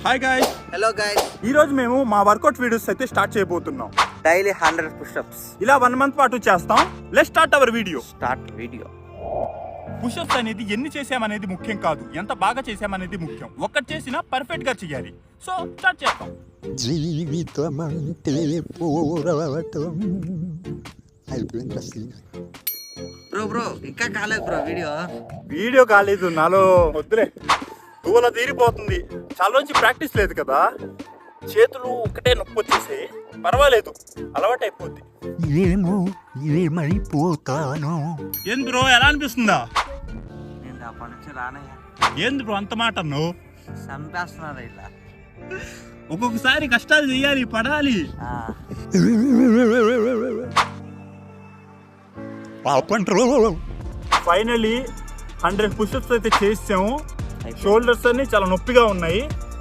Hi guys, hello guys. ఈ రోజు మేము మా వర్కౌట్ వీడియోస్ అయితే స్టార్ట్ చేయబోతున్నాం. Daily 100 push-ups. ఇలా 1 మంత్ పాటు చేస్తాం. Let's start our video. Push-ups అనేది ఎన్ని చేసామనేది ముఖ్యం కాదు, ఎంత బాగా చేసామనేది ముఖ్యం. ఒక్కటి చేసినా పర్ఫెక్ట్ గా చేయాలి. సో స్టార్ట్ చేస్తాం. జీవితమంటే పోరాటం. అయిపోయింది అసలు. బ్రో ఇంకా కాలేదు బ్రో వీడియో కాలేదు, నాలో వద్దులే, దూల తీరిపోతుంది. చాలా రోజు ప్రాక్టీస్ లేదు కదా, చేతులు ఒకటే నొప్పి వచ్చేసాయి. పర్వాలేదు, అలవాటు అయిపోద్ది. ఏమో ఏమైపోతాను. ఏంది బ్రో, ఎలా అనిపిస్తుందా? నేను అప్పటి నుంచి రానయ్యా. ఏంది బ్రో అంత మాట అన్నావు? చంపేస్తున్నారా ఇలా. ఒక్కొక్కసారి కష్టాలు చేయాలి, పడాలి. ఫైనలీ 100 పుషప్స్ అయితే చేసాము. షోల్డర్స్ అన్ని చాలా నొప్పిగా ఉన్నాయి.